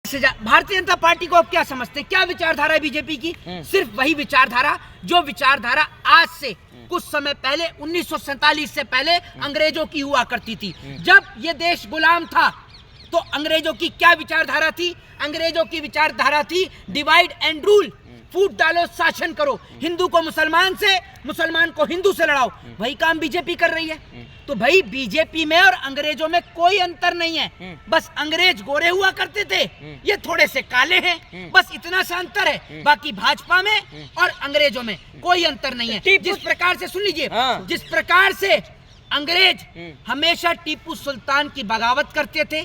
Bharatiya Janata party को आप क्या समझते हैं? क्या विचारधारा है बीजेपी की? सिर्फ वही विचारधारा जो विचारधारा आज से कुछ समय पहले 1947 से पहले अंग्रेजों की हुआ करती थी। जब ये देश गुलाम था तो अंग्रेजों की क्या विचारधारा थी? अंग्रेजों की विचारधारा थी डिवाइड एंड रूल, फूट डालो शासन करो, हिंदू को मुसलमान से, मुसलमान को हिंदू से लड़ाओ। वही काम बीजेपी कर रही है। तो भाई बीजेपी में और अंग्रेजों में कोई अंतर नहीं है, बस अंग्रेज गोरे हुआ करते थे, ये थोड़े से काले हैं, बस इतना सा अंतर है। बाकी भाजपा में और अंग्रेजों में कोई अंतर नहीं है। जिस प्रकार से सुन लीजिए, जिस प्रकार से अंग्रेज हमेशा टीपू सुल्तान की बगावत करते थे,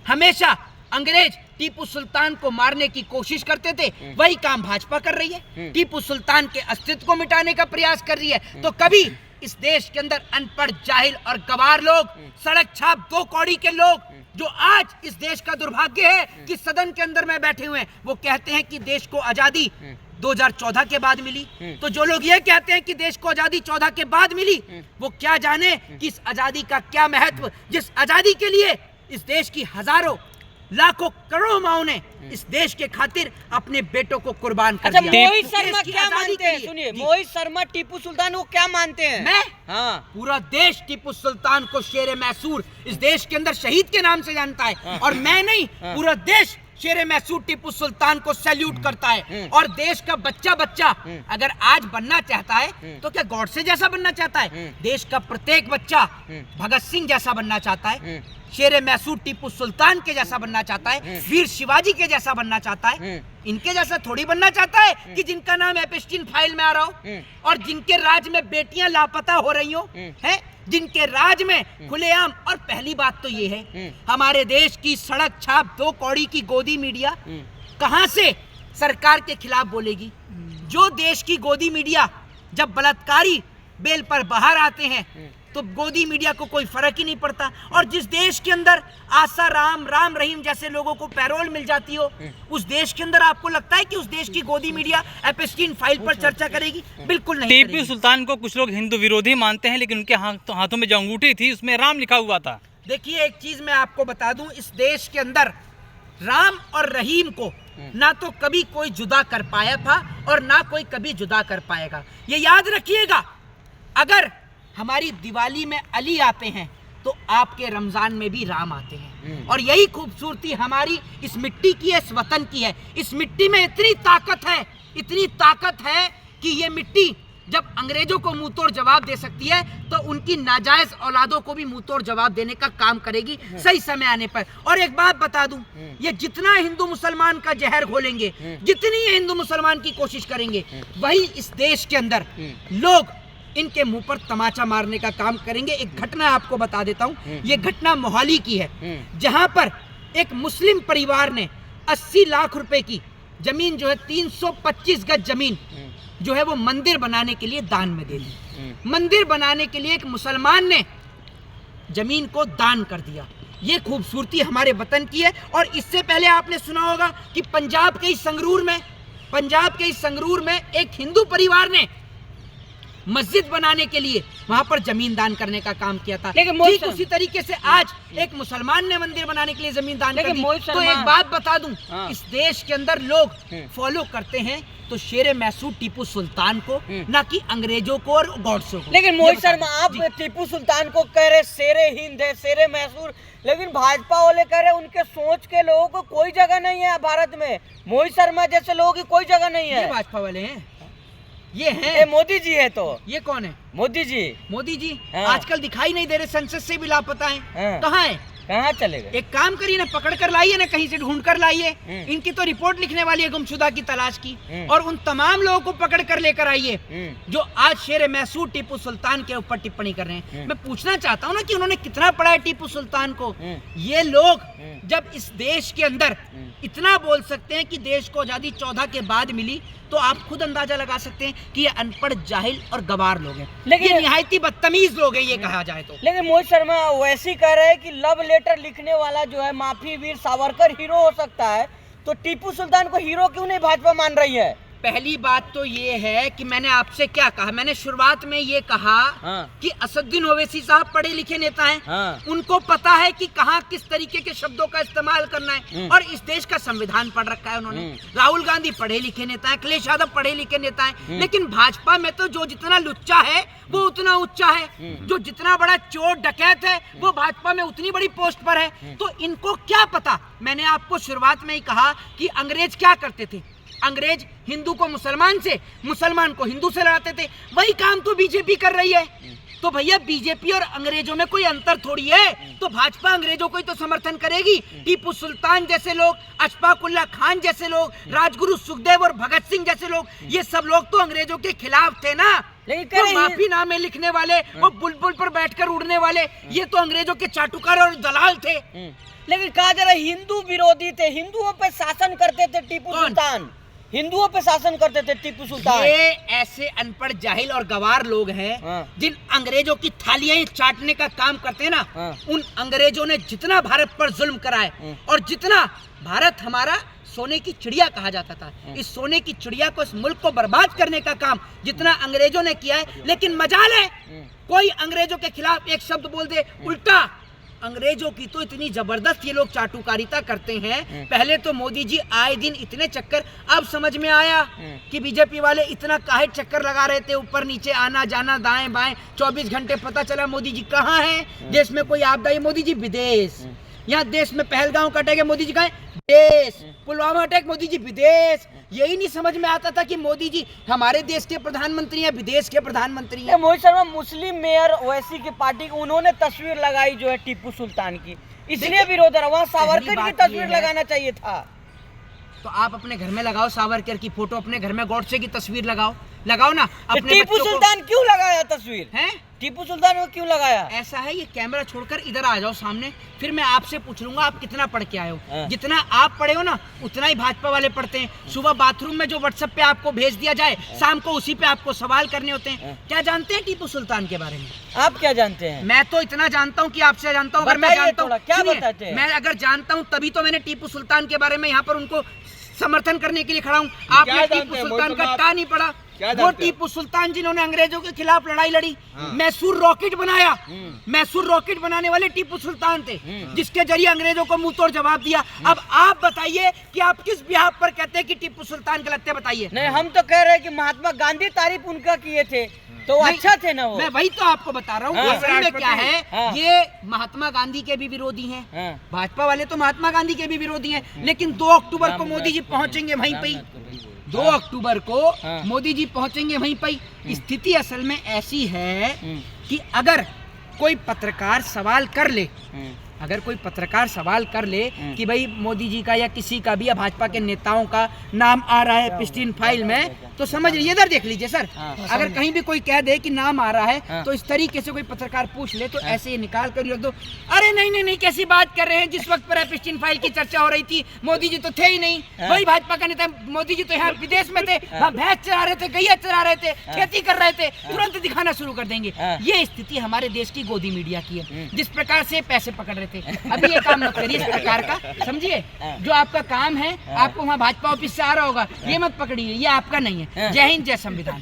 हमेशा अंग्रेज टीपू सुल्तान को मारने की कोशिश करते थे, वही काम भाजपा कर रही है। टीपू सुल्तान के अस्तित्व को मिटाने का प्रयास कर रही है। तो कभी इस देश के अंदर अनपढ़, जाहिल और गवार लोग, सड़क छाप दो कौड़ी के लोग, जो आज इस देश का दुर्भाग्य है कि सदन के अंदर में बैठे हुए हैं, वो कहते हैं कि देश को आजादी 2014 के बाद मिली। तो जो लोग ये कहते हैं कि देश को आजादी 14 के बाद मिली, वो क्या जाने कि इस आजादी का क्या महत्व, जिस आजादी के लिए इस देश की हजारों लाखों करोड़ों माओं ने इस देश के खातिर अपने बेटों को कुर्बान कर दिया। मोहित शर्मा क्या मानते हैं? सुनिए, मोहित शर्मा टीपू सुल्तान को क्या मानते हैं? मैं पूरा देश टीपू सुल्तान को शेर मैसूर इस देश के अंदर शहीद के नाम से जानता है। और मैं नहीं, पूरा देश शेर मैसूर टीपू सुल्तान को सैल्यूट करता है। और देश का बच्चा बच्चा अगर आज बनना चाहता है तो क्या गॉडसे जैसा बनना चाहता है? देश का प्रत्येक बच्चा भगत सिंह जैसा बनना चाहता है, शेर मैसूर टीपू सुल्तान के जैसा बनना चाहता है, वीर शिवाजी के जैसा बनना चाहता है। इनके जैसा थोड़ी बनना चाहता है कि जिनका नाम एपिस्टीन फाइल में आ रहा हो और जिनके राज में बेटियां लापता हो रही हो, हैं, जिनके राज में खुलेआम। और पहली बात तो ये है, हमारे देश की सड़क छाप दो कौड़ी की गोदी मीडिया कहां से सरकार के खिलाफ बोलेगी? जो देश की गोदी मीडिया जब बलात्कारी बेल पर बाहर आते हैं तो गोदी मीडिया को कोई फर्क ही नहीं पड़ता। और जिस देश के अंदर आशा राम, राम रहीम जैसे लोगों को पैरोल मिल जाती हो, उस देश के अंदर आपको लगता है कि उस देश की गोदी मीडिया एपिस्टीन फाइल पर चर्चा करेगी? बिल्कुल नहीं। टीपू सुल्तान को कुछ लोग हिंदू विरोधी मानते हैं, लेकिन उनके हाथों में जो अंगूठी थी उसमें राम लिखा हुआ था। देखिए, एक चीज मैं आपको बता दूं, इस देश के अंदर राम और रहीम को ना तो कभी कोई जुदा कर पाया था और ना कोई कभी जुदा कर पाएगा। ये याद रखिएगा, अगर हमारी दिवाली में अली आते हैं तो आपके रमजान में भी राम आते हैं। और यही खूबसूरती हमारी इस मिट्टी की है, इस वतन की है। इस मिट्टी में इतनी ताकत है कि ये मिट्टी जब अंग्रेजों को मुंह तोड़ जवाब दे सकती है तो उनकी नाजायज औलादों को भी मुंह तोड़ जवाब देने का काम करेगी सही समय आने पर। और एक बात बता दूं, ये जितना हिंदू मुसलमान का जहर घोलेंगे, जितनी ये हिंदू मुसलमान की कोशिश करेंगे, वही इस देश के अंदर लोग इनके मुंह पर तमाचा मारने का काम करेंगे। एक घटना आपको बता देता हूं, ये घटना मोहाली की है, जहां पर एक मुस्लिम परिवार ने 80 लाख रुपए की जमीन जो है 325 गज जमीन जो है वो मंदिर बनाने के लिए दान में दे दी। मंदिर बनाने के लिए एक मुसलमान ने जमीन को दान कर दिया। ये खूबसूरती हमारे वतन की है। और इससे पहले आपने सुना होगा कि पंजाब के इस संगरूर में एक हिंदू परिवार ने मस्जिद बनाने के लिए वहां पर जमीन दान करने का काम किया था। लेकिन ठीक उसी तरीके से आज एक मुसलमान ने मंदिर बनाने के लिए जमीन दान कर दी। तो एक बात बता दूं, इस देश के अंदर लोग फॉलो करते हैं तो शेर मैसूर टीपू सुल्तान को, ना कि अंग्रेजों को और गॉडसे को। लेकिन मोहित शर्मा, आप टीपू सुल्तान को कह रहे शेरे हिंद है, शेरे मैसूर, लेकिन भाजपा वाले कह रहे उनके सोच के लोगों को कोई जगह नहीं है भारत में। मोहित शर्मा जैसे लोगों की कोई जगह नहीं है। भाजपा वाले हैं, ये हैं। मोदी जी है। तो ये कौन है? मोदी जी। मोदी जी आजकल दिखाई नहीं दे रहे, संसद से भी लापता हैं। कहाँ है? कहाँ चले गए? एक काम करिए ना, पकड़ कर लाइए ना, कहीं से ढूंढ कर लाइए। इनकी तो रिपोर्ट लिखने वाली है गुमशुदा की तलाश की, और उन तमाम लोगों को पकड़ कर लेकर आइए जो आज शेर मैसूर टीपू सुल्तान के ऊपर टिप्पणी कर रहे हैं। मैं पूछना चाहता हूँ ना कि उन्होंने कितना पढ़ा है टीपू सुल्तान को। ये लोग जब इस देश के अंदर इतना बोल सकते हैं कि देश को आजादी 14 के बाद मिली, तो आप खुद अंदाजा लगा सकते हैं कि ये अनपढ़, जाहिल और गवार लोग हैं। लेकिन ये निहायती बदतमीज लोग हैं, ये कहा जाए तो। लेकिन मोहित शर्मा वैसे ही कह रहे हैं कि लव लेटर लिखने वाला जो है माफी वीर सावरकर हीरो हो सकता है, तो टीपू सुल्तान को हीरो क्यों नहीं भाजपा मान रही है? पहली बात तो ये है कि मैंने आपसे क्या कहा, मैंने शुरुआत में ये कहा कि असदुद्दीन ओवैसी साहब पढ़े लिखे नेता हैं, उनको पता है कि कहाँ किस तरीके के शब्दों का इस्तेमाल करना है, और इस देश का संविधान पढ़ रखा है उन्होंने। राहुल गांधी पढ़े लिखे नेता है, अखिलेश यादव पढ़े लिखे नेता है, लेकिन भाजपा में तो जो जितना लुच्चा है वो उतना उच्चा है, जो जितना बड़ा चोर डकैत है वो भाजपा में उतनी बड़ी पोस्ट पर है। तो इनको क्या पता। मैंने आपको शुरुआत में ही कहा कि अंग्रेज क्या करते थे, अंग्रेज हिंदू को मुसलमान से, मुसलमान को हिंदू से लड़ाते थे। वही काम तो बीजेपी कर रही है। तो भैया बीजेपी और अंग्रेजों में कोई अंतर थोड़ी है। तो भाजपा अंग्रेजों को ही तो समर्थन करेगी। टीपू सुल्तान जैसे लोग, अशफाक उल्लाह खान जैसे लोग, राजगुरु सुखदेव और भगत सिंह जैसे लोग, ये सब लोग तो अंग्रेजों के खिलाफ थे ना। तो माफीनामे लिखने वाले और बुलबुल पर बैठकर उड़ने वाले, ये तो अंग्रेजों के चाटुकार और दलाल थे। लेकिन कहा जा रहा है हिंदू विरोधी थे, हिंदुओं पे शासन करते थे टीपू सुल्तान, हिंदुओं पे शासन करते थे टीपू सुल्तान। ये ऐसे अनपढ़ जाहिल और गवार लोग हैं जिन अंग्रेजों की थालियां चाटने का काम करते हैं ना। उन अंग्रेजों ने जितना भारत पर जुल्म करा है, और जितना भारत हमारा सोने की चिड़िया कहा जाता था, इस सोने की चिड़िया को, इस मुल्क को बर्बाद करने का काम जितना अंग्रेजों ने किया है। लेकिन मजाल है कोई अंग्रेजों के खिलाफ एक शब्द बोल दे, उल्टा अंग्रेजों की तो इतनी जबरदस्त ये लोग चाटुकारिता करते हैं। पहले तो मोदी जी आए दिन इतने चक्कर, अब समझ में आया कि बीजेपी वाले इतना काहे चक्कर लगा रहे थे, ऊपर नीचे आना जाना दाएं बाएं 24 घंटे। पता चला मोदी जी कहाँ हैं, देश में कोई आपदा है मोदी जी विदेश, यहाँ देश में पहलगांव कटेगा मोदी जी कहाँ, देश, पुलवामा अटैक मोदी जी विदेश। यही नहीं समझ में आता था कि मोदी जी हमारे देश के प्रधानमंत्री हैं, विदेश के प्रधानमंत्री हैं। मोहित शर्मा, मुस्लिम मेयर ओवैसी की पार्टी की उन्होंने तस्वीर लगाई जो है टीपू सुल्तान की, इसलिए विरोध रहा। वहाँ सावरकर की तस्वीर लगाना चाहिए था। तो आप अपने घर में लगाओ सावरकर की फोटो, अपने घर में गॉडसे की तस्वीर लगाओ ना। अपने टीपू सुल्तान क्यों लगाया तस्वीर है, टीपू सुल्तान को क्यों लगाया? ऐसा है, ये कैमरा छोड़कर इधर आ जाओ सामने, फिर मैं आपसे पूछ लूंगा आप कितना पढ़ के आए हो। जितना आप पढ़े हो ना उतना ही भाजपा वाले पढ़ते हैं। सुबह बाथरूम में जो व्हाट्सएप पे आपको भेज दिया जाए, शाम को उसी पे आपको सवाल करने होते हैं। क्या जानते हैं टीपू सुल्तान के बारे में? आप क्या जानते हैं? मैं तो इतना जानता हूँ कि आपसे जानता हूँ। अगर मैं जानता हूँ, क्या बताते हैं? मैं अगर जानता हूँ तभी तो मैंने टीपू सुल्तान के बारे में यहाँ पर उनको समर्थन करने के लिए खड़ा हूँ। आपने टीपू सुल्तान का टा नहीं पढ़ा। वो टीपू सुल्तान जिन्होंने अंग्रेजों के खिलाफ लड़ाई लड़ी, मैसूर रॉकेट बनाया, मैसूर रॉकेट बनाने वाले टीपू सुल्तान थे, जिसके जरिए अंग्रेजों को मुंह तोड़ जवाब दिया। अब आप बताइए कि आप किस बिहार पर कहते हैं कि टीपू सुल्तान गलत है, बताइए। नहीं, हम तो कह रहे हैं कि महात्मा गांधी तारीफ उनका किए थे तो अच्छा थे ना वो। मैं वही तो आपको बता रहा हूँ। असल में क्या है, ये महात्मा गांधी के भी विरोधी हैं, भाजपा वाले तो महात्मा गांधी के भी विरोधी हैं। लेकिन 2 अक्टूबर को मोदी जी पहुंचेंगे वहीं पे, 2 अक्टूबर को मोदी जी पहुंचेंगे वहीं पर। स्थिति असल में ऐसी है कि अगर कोई पत्रकार सवाल कर ले, अगर कोई पत्रकार सवाल कर ले कि भाई मोदी जी का या किसी का भी या भाजपा के नेताओं का नाम आ रहा है प्रिस्टीन फाइल में, तो समझ लीजिए, इधर देख लीजिए सर, अगर कहीं भी कोई कह दे कि नाम आ रहा है तो इस तरीके से कोई पत्रकार पूछ ले तो ऐसे ही निकाल कर रख दो। अरे नहीं नहीं नहीं, कैसी बात कर रहे हैं, जिस वक्त पर प्रिस्टीन फाइल की चर्चा हो रही थी मोदी जी तो थे ही नहीं, वही भाजपा का नेता, मोदी जी तो यहाँ विदेश में थे, भैंस चरा रहे थे, गैया चरा रहे थे, खेती कर रहे थे, तुरंत दिखाना शुरू कर देंगे। ये स्थिति हमारे देश की गोदी मीडिया की है, जिस प्रकार से पैसे पकड़ रहे थे। अभी ये काम मत करिए इस प्रकार का, समझिए। जो आपका काम है, आपको वहाँ भाजपा ऑफिस से आ रहा होगा, ये मत पकड़िए, ये आपका नहीं है। जय हिंद, जय संविधान।